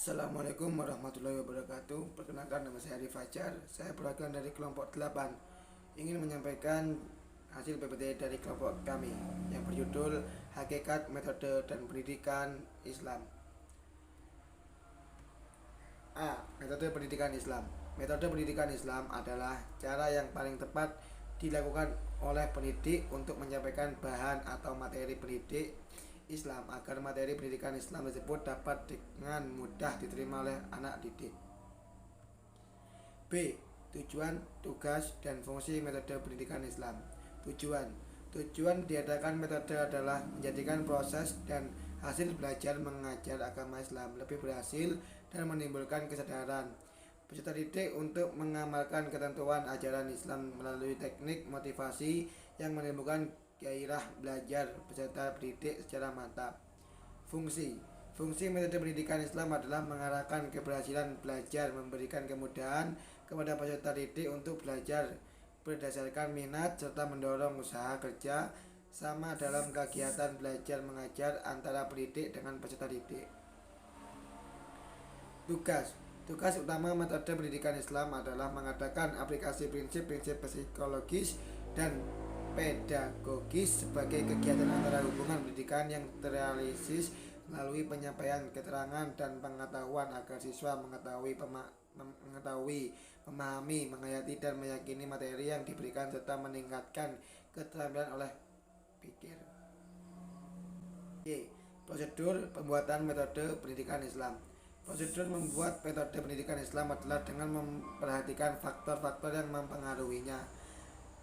Assalamualaikum warahmatullahi wabarakatuh. Perkenalkan, nama saya Arif Fajar. Saya perwakilan dari kelompok 8. Ingin menyampaikan hasil PPT dari kelompok kami yang berjudul Hakikat Metode dan Pendidikan Islam. A. Metode pendidikan Islam. Metode pendidikan Islam adalah cara yang paling tepat dilakukan oleh pendidik untuk menyampaikan bahan atau materi pendidik Islam agar materi pendidikan Islam tersebut dapat dengan mudah diterima oleh anak didik. B. Tujuan, tugas, dan fungsi metode pendidikan Islam. Tujuan diadakan metode adalah menjadikan proses dan hasil belajar mengajar agama Islam lebih berhasil dan menimbulkan kesadaran peserta didik untuk mengamalkan ketentuan ajaran Islam melalui teknik motivasi yang menimbulkan gairah belajar peserta didik secara mantap. Fungsi metode pendidikan Islam adalah mengarahkan keberhasilan belajar, memberikan kemudahan kepada peserta didik untuk belajar berdasarkan minat, serta mendorong usaha kerja sama dalam kegiatan belajar mengajar antara pendidik dengan peserta didik. Tugas utama metode pendidikan Islam adalah mengadakan aplikasi prinsip-prinsip psikologis dan pedagogis sebagai kegiatan antara hubungan pendidikan yang terrealisasi melalui penyampaian keterangan dan pengetahuan agar siswa mengetahui, memahami, menghayati dan meyakini materi yang diberikan serta meningkatkan keterampilan oleh pikir. Prosedur pembuatan metode pendidikan Islam. Prosedur membuat metode pendidikan Islam adalah dengan memperhatikan faktor-faktor yang mempengaruhinya,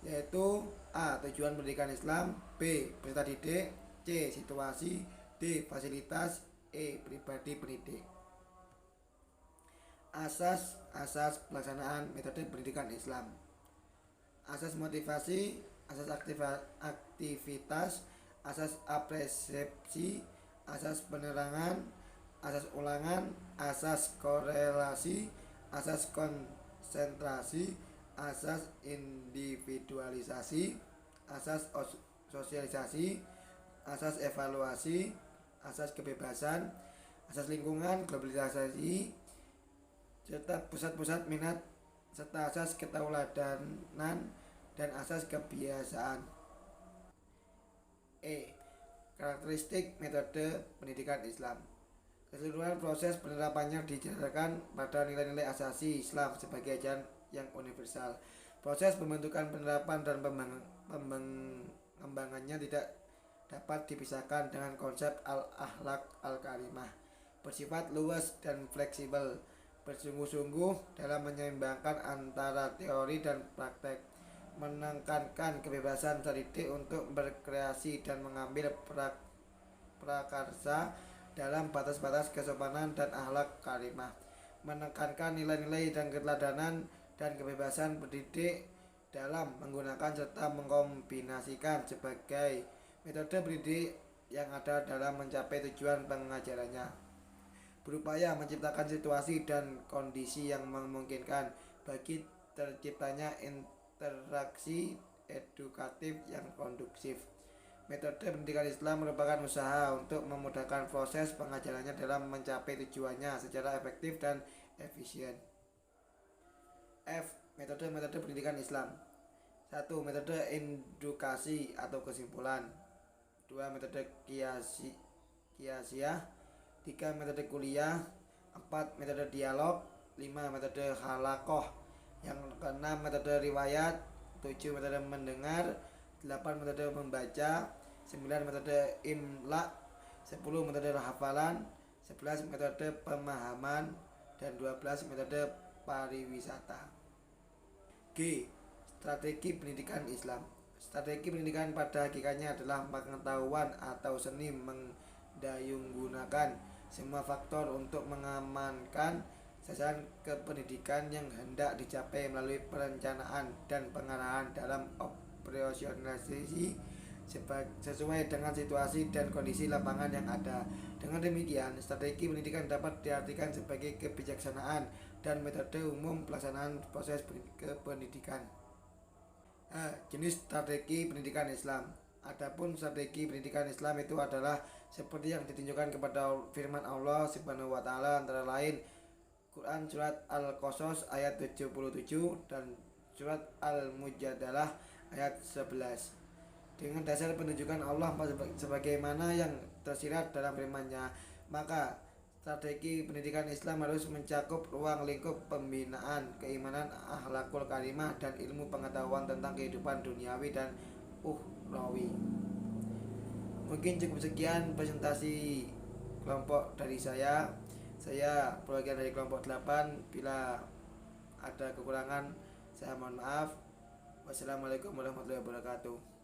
yaitu A. Tujuan pendidikan Islam, B. Peserta didik, C. Situasi, D. Fasilitas, E. Pribadi pendidik. Asas pelaksanaan metode pendidikan Islam. Asas motivasi, asas aktivitas, asas apresiasi, asas penerangan, asas ulangan, asas korelasi, asas konsentrasi, asas individualisasi, asas sosialisasi, asas evaluasi, asas kebebasan, asas lingkungan, globalisasi, serta pusat-pusat minat, serta asas ketauladanan dan asas kebiasaan. Karakteristik metode pendidikan Islam. Keseluruhan proses penerapannya didasarkan pada nilai-nilai asasi Islam sebagai ajaran yang universal. Proses pembentukan, penerapan, dan pengembangannya tidak dapat dipisahkan dengan konsep al-akhlak al-karimah. Bersifat luas dan fleksibel, bersungguh-sungguh dalam menyeimbangkan antara teori dan praktek, menekankan kebebasan didik untuk berkreasi dan mengambil prakarsa dalam batas-batas kesopanan dan akhlak karimah, menekankan nilai-nilai dan keteladanan dan kebebasan pendidik dalam menggunakan serta mengkombinasikan sebagai metode pendidik yang ada dalam mencapai tujuan pengajarannya, berupaya menciptakan situasi dan kondisi yang memungkinkan bagi terciptanya interaksi edukatif yang kondusif. Metode pendidikan Islam merupakan usaha untuk memudahkan proses pengajarannya dalam mencapai tujuannya secara efektif dan efisien. Metode pendidikan Islam. 1. Metode indukasi atau kesimpulan. 2. Metode kiasiah. 3. Metode kuliah. 4. Metode dialog. 5. Metode halakoh. Yang keenam, metode riwayat. 7. Metode mendengar. 8. Metode membaca. 9. Metode imla. 10. Metode hafalan. 11. Metode pemahaman. Dan 12. Metode pariwisata. G. Strategi pendidikan Islam. Strategi pendidikan pada hakikatnya adalah pengetahuan atau seni mendayunggunakan semua faktor untuk mengamankan sasaran kependidikan yang hendak dicapai melalui perencanaan dan pengarahan dalam operasionalisasi sesuai dengan situasi dan kondisi lapangan yang ada. Dengan demikian, strategi pendidikan dapat diartikan sebagai kebijaksanaan dan metode umum pelaksanaan proses kependidikan. Jenis strategi pendidikan Islam. Adapun strategi pendidikan Islam itu adalah seperti yang ditunjukkan kepada firman Allah Subhanahu wa taala, antara lain Quran surat Al-Qasas ayat 77 dan surat Al-Mujadalah ayat 11. Dengan dasar penunjukan Allah sebagaimana yang tersirat dalam firman-Nya, maka strategi pendidikan Islam harus mencakup ruang lingkup pembinaan keimanan, akhlakul karimah, dan ilmu pengetahuan tentang kehidupan duniawi dan ukhrawi. Mungkin cukup sekian presentasi kelompok dari saya. Saya perwakilan dari kelompok 8. Bila ada kekurangan saya mohon maaf. Wassalamualaikum warahmatullahi wabarakatuh.